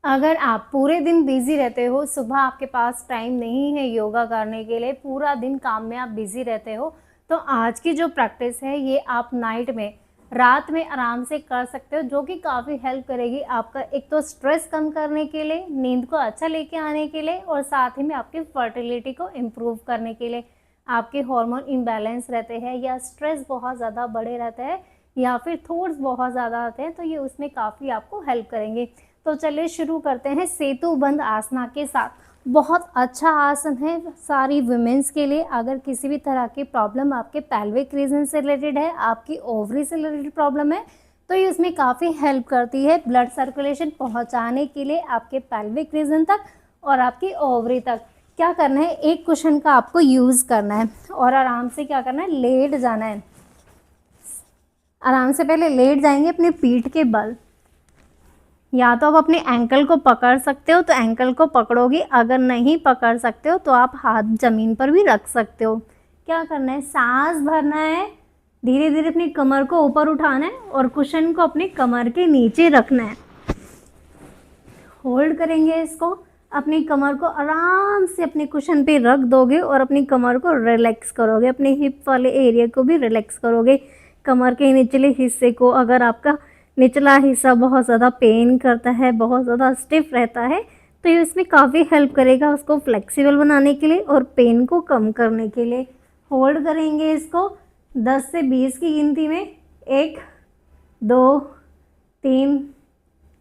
अगर आप पूरे दिन बिज़ी रहते हो, सुबह आपके पास टाइम नहीं है योगा करने के लिए, पूरा दिन काम में आप बिज़ी रहते हो, तो आज की जो प्रैक्टिस है ये आप नाइट में, रात में आराम से कर सकते हो, जो कि काफ़ी हेल्प करेगी आपका एक तो स्ट्रेस कम करने के लिए, नींद को अच्छा लेके आने के लिए और साथ ही में आपकी फर्टिलिटी को इम्प्रूव करने के लिए। आपके हार्मोन इम्बैलेंस रहते हैं या स्ट्रेस बहुत ज़्यादा बढ़े रहता है या फिर थॉट्स बहुत ज़्यादा आते हैं, तो ये उसमें काफ़ी आपको हेल्प करेंगे। तो चलिए शुरू करते हैं सेतु बंद आसना के साथ। बहुत अच्छा आसन है सारी वुमेन्स के लिए। अगर किसी भी तरह की प्रॉब्लम आपके पेल्विक रीजन से रिलेटेड है, आपकी ओवरी से रिलेटेड प्रॉब्लम है, तो ये उसमें काफ़ी हेल्प करती है ब्लड सर्कुलेशन पहुंचाने के लिए आपके पेल्विक रीजन तक और आपकी ओवरी तक। क्या करना है, एक कुशन का आपको यूज़ करना है और आराम से क्या करना है, लेट जाना है। आराम से पहले लेट जाएंगे अपने पीठ के बल, या तो आप अपने एंकल को पकड़ सकते हो तो एंकल को पकड़ोगे, अगर नहीं पकड़ सकते हो तो आप हाथ ज़मीन पर भी रख सकते हो। क्या करना है, सांस भरना है, धीरे धीरे अपनी कमर को ऊपर उठाना है और कुशन को अपनी कमर के नीचे रखना है। होल्ड करेंगे इसको, अपनी कमर को आराम से अपने कुशन पे रख दोगे और अपनी कमर को रिलैक्स करोगे, अपने हिप वाले एरिया को भी रिलैक्स करोगे। कमर के निचले हिस्से को, अगर आपका निचला हिस्सा बहुत ज़्यादा पेन करता है, बहुत ज़्यादा स्टिफ रहता है, तो ये इसमें काफ़ी हेल्प करेगा उसको फ्लेक्सिबल बनाने के लिए और पेन को कम करने के लिए। होल्ड करेंगे इसको 10 से 20 की गिनती में। 1 2 3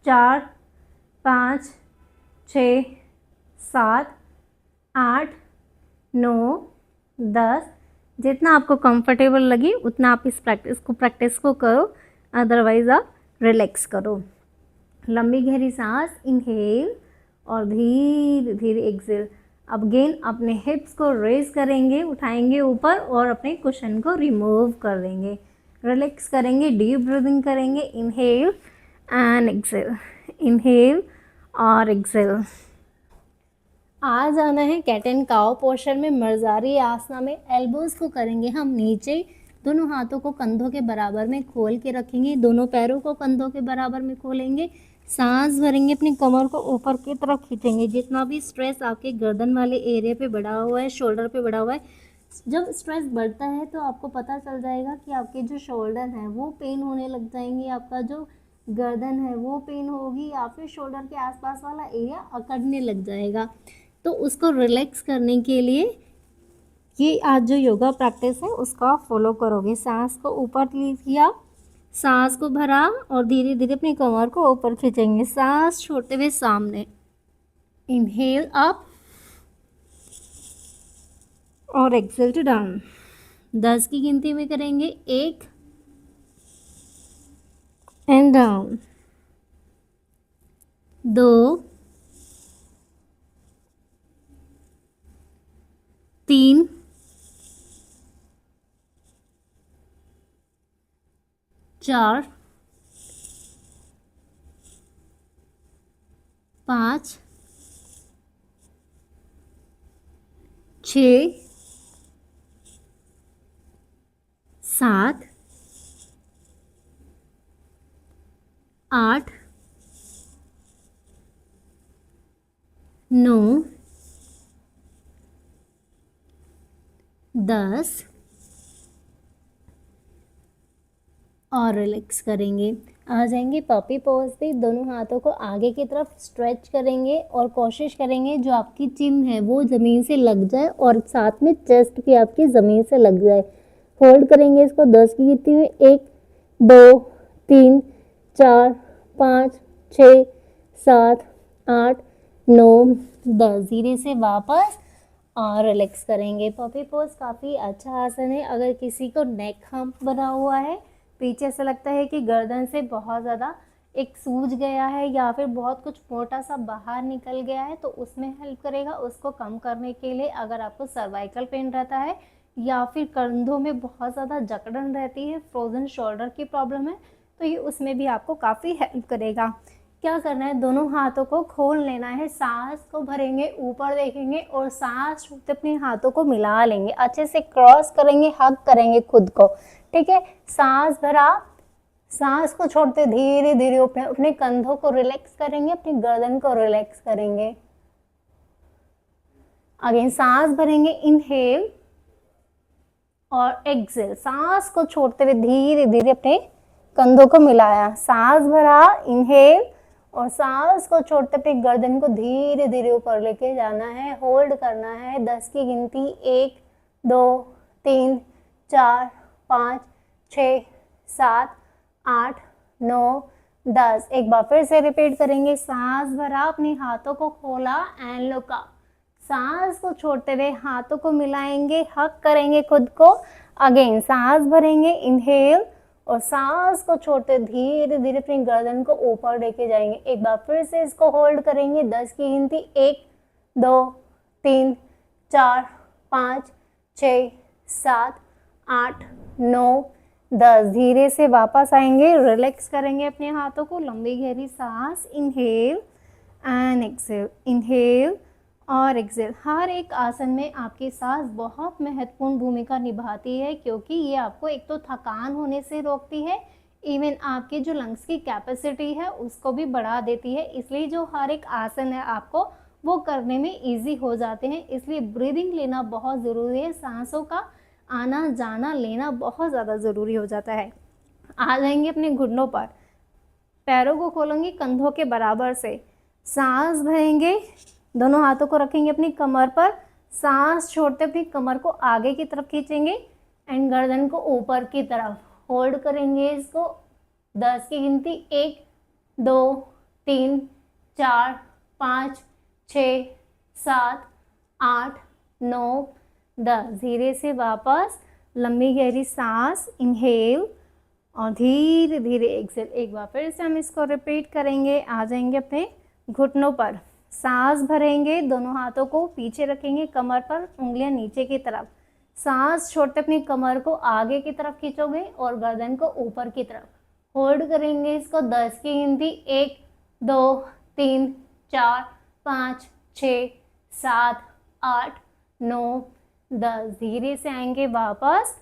4 5 6 7 8 9 10। जितना आपको कंफर्टेबल लगे उतना आप इस प्रैक्टिस को करो, अदरवाइज आप रिलैक्स करो। लंबी गहरी सांस इनहेल और धीरे धीरे एक्सेल। अब अगेन अपने हिप्स को रेज करेंगे, उठाएंगे ऊपर और अपने कुशन को रिमूव कर देंगे। रिलैक्स करेंगे, डीप ब्रीदिंग करेंगे, इनहेल एंड एक्सेल, इनहेल और एक्सेल। आ जाना है कैट एंड काउ पोस्चर में, मर्जारी आसना में। एल्बोज को करेंगे हम नीचे, दोनों हाथों को कंधों के बराबर में खोल के रखेंगे, दोनों पैरों को कंधों के बराबर में खोलेंगे, सांस भरेंगे, अपनी कमर को ऊपर की तरफ खींचेंगे। जितना भी स्ट्रेस आपके गर्दन वाले एरिया पे बढ़ा हुआ है, शोल्डर पे बढ़ा हुआ है, जब स्ट्रेस बढ़ता है तो आपको पता चल जाएगा कि आपके जो शोल्डर हैं वो पेन होने लग जाएंगे, आपका जो गर्दन है वो पेन होगी या फिर शोल्डर के आसपास वाला एरिया अकड़ने लग जाएगा। तो उसको रिलैक्स करने के लिए ये आज जो योगा प्रैक्टिस है उसका फॉलो करोगे। सांस को ऊपर लिया, सांस को भरा और धीरे धीरे अपनी कमर को ऊपर खींचेंगे, सांस छोड़ते हुए सामने। इनहेल अप और एक्सेल टू डाउन। 10 की गिनती में करेंगे, 1 एंड डाउन, 2 3 4 5 6 7 8 9 10 और रिलैक्स करेंगे। आ जाएंगे पपी पोज पे, दोनों हाथों को आगे की तरफ स्ट्रेच करेंगे और कोशिश करेंगे जो आपकी चिन है वो ज़मीन से लग जाए और साथ में चेस्ट भी आपकी ज़मीन से लग जाए। होल्ड करेंगे इसको 10 की गिनती में, 1 2 3 4 5 6 7 8 9 10। धीरे से वापस और रिलैक्स करेंगे। पपी पोज काफ़ी अच्छा आसन है। अगर किसी को नेक हम्प बना हुआ है, पीछे से लगता है कि गर्दन से बहुत ज़्यादा एक सूज गया है या फिर बहुत कुछ मोटा सा बाहर निकल गया है, तो उसमें हेल्प करेगा उसको कम करने के लिए। अगर आपको सर्वाइकल पेन रहता है या फिर कंधों में बहुत ज़्यादा जकड़न रहती है, फ्रोजन शोल्डर की प्रॉब्लम है, तो ये उसमें भी आपको काफ़ी हेल्प करेगा। क्या करना है, दोनों हाथों को खोल लेना है, सांस को भरेंगे, ऊपर देखेंगे और सांस छोड़ते अपने हाथों को मिला लेंगे, अच्छे से क्रॉस करेंगे, हग करेंगे खुद को। ठीक है, सांस भरा, सांस को छोड़ते धीरे धीरे अपने कंधों को रिलैक्स करेंगे, अपनी गर्दन को रिलैक्स करेंगे। अगेन सांस भरेंगे, इनहेल और एक्सेल। सांस को छोड़ते हुए धीरे धीरे अपने कंधों को मिलाया, सांस भरा, इनहेल, और सांस को छोड़ते अपनी गर्दन को धीरे धीरे ऊपर लेके जाना है, होल्ड करना है 10 की गिनती, 1 2 3 4 5 6 7 8 9 10। एक बार फिर से रिपीट करेंगे, सांस भरा, अपने हाथों को खोला एंड लुक अप। सांस को छोड़ते हुए हाथों को मिलाएंगे, हक करेंगे खुद को। अगेन सांस भरेंगे, इनहेल, और सांस को छोड़ते धीरे धीरे अपनी गर्दन को ऊपर लेके जाएंगे। एक बार फिर से इसको होल्ड करेंगे 10 की गिनती, 1 2 3 4 5 6 7 8 9 10। धीरे से वापस आएंगे, रिलैक्स करेंगे अपने हाथों को, लंबी गहरी सांस, इनहेल एंड एक्सेल, इनहेल और एक्सेल। हर एक आसन में आपकी सांस बहुत महत्वपूर्ण भूमिका निभाती है, क्योंकि ये आपको एक तो थकान होने से रोकती है, इवन आपके जो लंग्स की कैपेसिटी है उसको भी बढ़ा देती है। इसलिए जो हर एक आसन है आपको वो करने में इजी हो जाते हैं। इसलिए ब्रीदिंग लेना बहुत ज़रूरी है, सांसों का आना जाना लेना बहुत ज़्यादा ज़रूरी हो जाता है। आ जाएंगे अपने घुटनों पर, पैरों को खोलेंगे कंधों के बराबर से, सांस भरेंगे, दोनों हाथों को रखेंगे अपनी कमर पर, सांस छोड़ते अपनी कमर को आगे की तरफ खींचेंगे एंड गर्दन को ऊपर की तरफ होल्ड करेंगे इसको 10 की गिनती, 1 2 3 4 5 6 7 8 9 10। धीरे से वापस लंबी गहरी सांस, इनहेल और धीरे धीरे एक्सेल। एक बार फिर से हम इसको रिपीट करेंगे। आ जाएंगे अपने घुटनों पर, सांस भरेंगे, दोनों हाथों को पीछे रखेंगे कमर पर, उंगलियां नीचे की तरफ, सांस छोड़ते अपनी कमर को आगे की तरफ खींचोगे और गर्दन को ऊपर की तरफ होल्ड करेंगे इसको 10 की गिनती, 1 2 3 4 5 6 7 8 9 10। धीरे से आएंगे वापस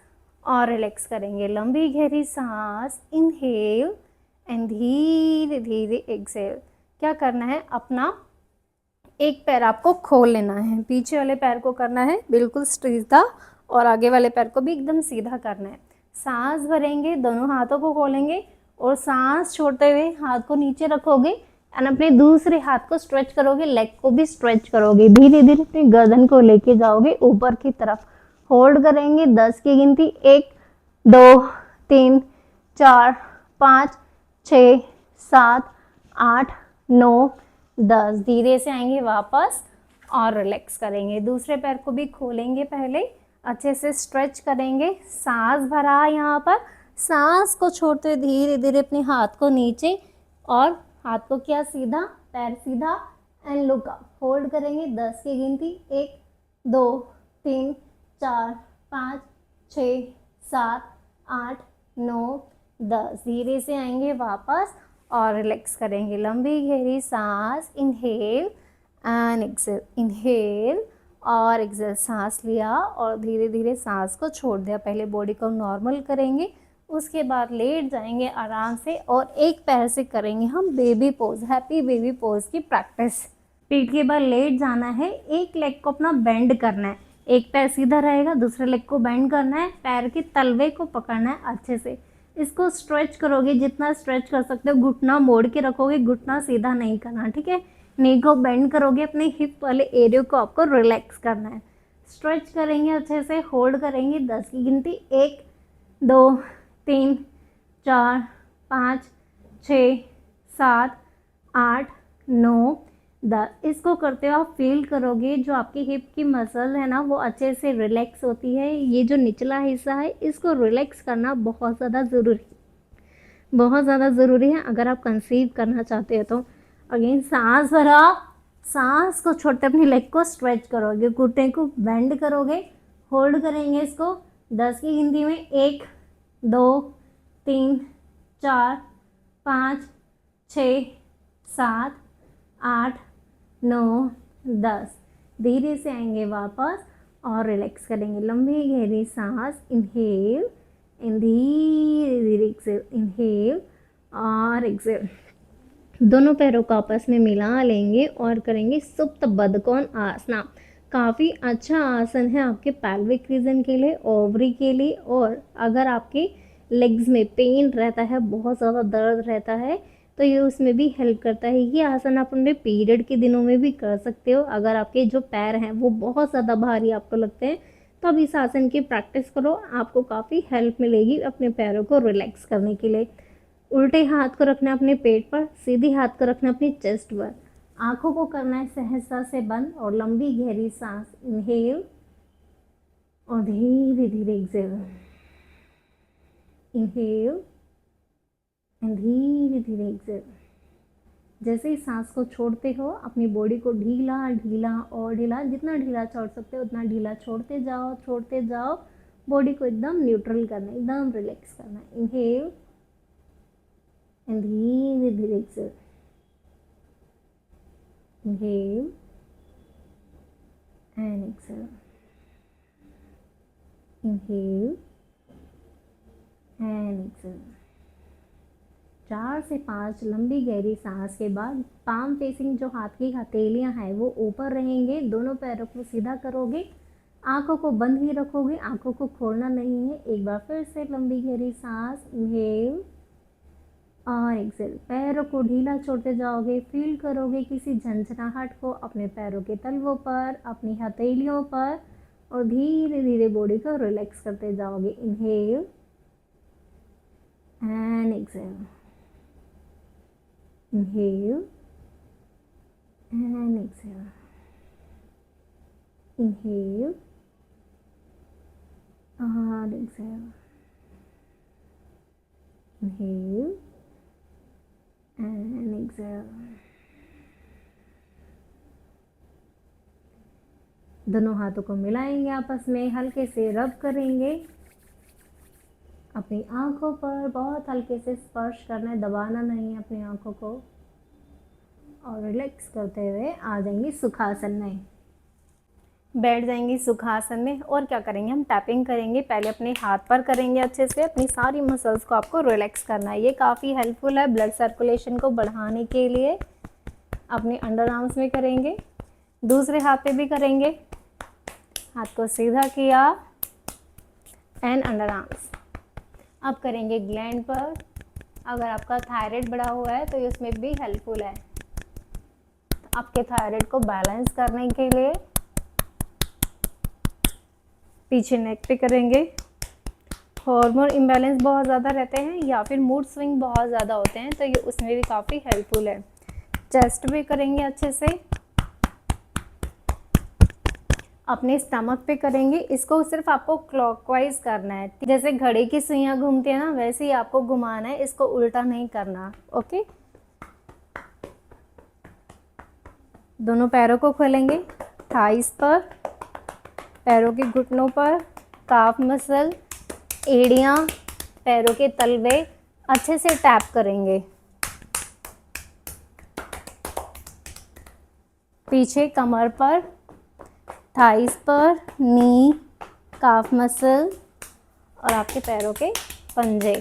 और रिलैक्स करेंगे, लंबी गहरी सांस, इनहेल एंड धीरे धीरे एक्सेल। क्या करना है, अपना एक पैर आपको खोल लेना है, पीछे वाले पैर को करना है बिल्कुल सीधा और आगे वाले पैर को भी एकदम सीधा करना है। सांस भरेंगे, दोनों हाथों को खोलेंगे और सांस छोड़ते हुए हाथ को नीचे रखोगे एंड अपने दूसरे हाथ को स्ट्रेच करोगे, लेग को भी स्ट्रेच करोगे, धीरे धीरे अपनी गर्दन को लेके जाओगे ऊपर की तरफ, होल्ड करेंगे 10 की गिनती, 1 2 3 4 5 6 7 8 9 10। धीरे से आएंगे वापस और रिलैक्स करेंगे, दूसरे पैर को भी खोलेंगे, पहले अच्छे से स्ट्रेच करेंगे, सांस भरा यहाँ पर, सांस को छोड़ते धीरे धीरे अपने हाथ को नीचे और हाथ को किया सीधा, पैर सीधा एंड लुक अप, होल्ड करेंगे 10 की गिनती, 1 2 3 4 5 6 7 8 9 10। धीरे से आएंगे वापस और रिलैक्स करेंगे, लंबी गहरी सांस, इनहेल एंड एक्सेल, इनहेल और एक्सेल। सांस लिया और धीरे धीरे सांस को छोड़ दिया। पहले बॉडी को नॉर्मल करेंगे, उसके बाद लेट जाएंगे आराम से और एक पैर से करेंगे हम baby pose, happy baby pose की प्रैक्टिस। पीठ के बाद लेट जाना है, एक लेग को अपना बेंड करना है, एक पैर सीधा रहेगा, दूसरे लेग को बेंड करना है, पैर के तलवे को पकड़ना है अच्छे से, इसको स्ट्रेच करोगे, जितना स्ट्रेच कर सकते हो, घुटना मोड़ के रखोगे, घुटना सीधा नहीं करना, ठीक है। नी को बेंड करोगे, अपने हिप वाले एरिया को आपको रिलैक्स करना है, स्ट्रेच करेंगे अच्छे से, होल्ड करेंगे 10 की गिनती, 1 2 3 4 5 6 7 8 9 10। इसको करते हो आप फील करोगे जो आपकी हिप की मसल है ना वो अच्छे से रिलैक्स होती है। ये जो निचला हिस्सा है इसको रिलैक्स करना बहुत ज़्यादा ज़रूरी है अगर आप कंसीव करना चाहते हो तो। अगेन सांस भरा, सांस को छोड़ते अपनी लेग को स्ट्रेच करोगे, घुटने को बेंड करोगे, होल्ड करेंगे इसको 10 की गिनती में, 1 2 3 4 5 6 7 8 9 10। धीरे से आएंगे वापस और रिलैक्स करेंगे, लंबी गहरी सांस, इनहेल एंड धीरे धीरे एक्सेल, इनहेल और एक्सेल। दोनों पैरों को आपस में मिला लेंगे और करेंगे सुप्त बदकोण आसना। काफ़ी अच्छा आसन है आपके पैल्विक रीजन के लिए, ओवरी के लिए, और अगर आपके लेग्स में पेन रहता है, बहुत ज़्यादा दर्द रहता है, तो ये उसमें भी हेल्प करता है। ये आसन आप अपने पीरियड के दिनों में भी कर सकते हो। अगर आपके जो पैर हैं वो बहुत ज़्यादा भारी आपको लगते हैं, तो अब इस आसन की प्रैक्टिस करो, आपको काफ़ी हेल्प मिलेगी अपने पैरों को रिलैक्स करने के लिए। उल्टे हाथ को रखना अपने पेट पर, सीधे हाथ को रखना अपनी चेस्ट पर। आंखों को करना है सहजता से बंद और लंबी गहरी सांस, इनहेल और धीरे धीरे एक्सेल, इनहेल एंड धीरे धीरे एक्सेल। जैसे ही सांस को छोड़ते हो अपनी बॉडी को ढीला ढीला और ढीला, जितना ढीला छोड़ सकते हो उतना ढीला छोड़ते जाओ। बॉडी को एकदम न्यूट्रल करना है, एकदम रिलैक्स करना है। इनहेल एंड धीरे धीरे exhale, inhale and exhale, inhale and exhale. 4 से 5 लंबी गहरी सांस के बाद पाम फेसिंग जो हाथ की हथेलियां हैं वो ऊपर रहेंगे। दोनों पैरों को सीधा करोगे, आंखों को बंद ही रखोगे, आंखों को खोलना नहीं है। एक बार फिर से लंबी गहरी सांस, इनहेल और एक्सेल। पैरों को ढीला छोड़ते जाओगे, फील करोगे किसी झंझनाहट को अपने पैरों के तलवों पर, अपनी हथेलियों पर, और धीरे धीरे बॉडी को रिलैक्स करते जाओगे। Inhale and exhale, inhale and exhale, inhale and exhale, inhale and exhale। दोनों हाथों को मिलाएंगे आपस में, हल्के से रब करेंगे अपनी आंखों पर, बहुत हल्के से स्पर्श करना है, दबाना नहीं है अपनी आंखों को, और रिलैक्स करते हुए आ जाएंगे सुखासन में। बैठ जाएंगे सुखासन में और क्या करेंगे, हम टैपिंग करेंगे। पहले अपने हाथ पर करेंगे अच्छे से, अपनी सारी मसल्स को आपको रिलैक्स करना है। ये काफ़ी हेल्पफुल है ब्लड सर्कुलेशन को बढ़ाने के लिए। अपने अंडर आर्म्स में करेंगे, दूसरे हाथ पे भी करेंगे। हाथ को सीधा किया एंड अंडर आर्म्स। अब करेंगे ग्लैंड पर। अगर आपका थायराइड बढ़ा हुआ है तो इसमें भी हेल्पफुल है आपके थायराइड को बैलेंस करने के लिए। पीछे नेक पे करेंगे। हार्मोन इम्बैलेंस बहुत ज़्यादा रहते हैं या फिर मूड स्विंग बहुत ज़्यादा होते हैं तो ये उसमें भी काफ़ी हेल्पफुल है। चेस्ट भी करेंगे अच्छे से, अपने स्टमक पे करेंगे। इसको सिर्फ आपको क्लॉकवाइज करना है, जैसे घड़ी की सुइयां घूमती है ना, वैसे ही आपको घुमाना है, इसको उल्टा नहीं करना। ओके, दोनों पैरों को खोलेंगे, थाइस पर, पैरों के घुटनों पर, काफ मसल, एड़ियाँ, पैरों के तलवे अच्छे से टैप करेंगे। पीछे कमर पर, थाइस पर, नी, काफ मसल और आपके पैरों के पंजे।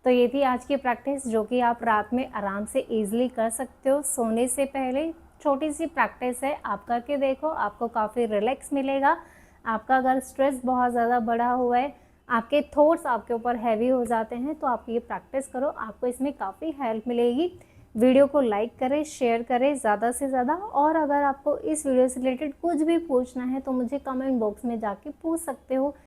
तो ये थी आज की प्रैक्टिस जो कि आप रात में आराम से इजीली कर सकते हो सोने से पहले। छोटी सी प्रैक्टिस है, आप करके देखो, आपको काफ़ी रिलैक्स मिलेगा। आपका अगर स्ट्रेस बहुत ज़्यादा बढ़ा हुआ है, आपके थॉट्स आपके ऊपर हैवी हो जाते हैं, तो आप ये प्रैक्टिस करो, आपको इसमें काफ़ी हेल्प मिलेगी। वीडियो को लाइक करें, शेयर करें ज़्यादा से ज़्यादा, और अगर आपको इस वीडियो से रिलेटेड कुछ भी पूछना है तो मुझे कमेंट बॉक्स में जाके पूछ सकते हो।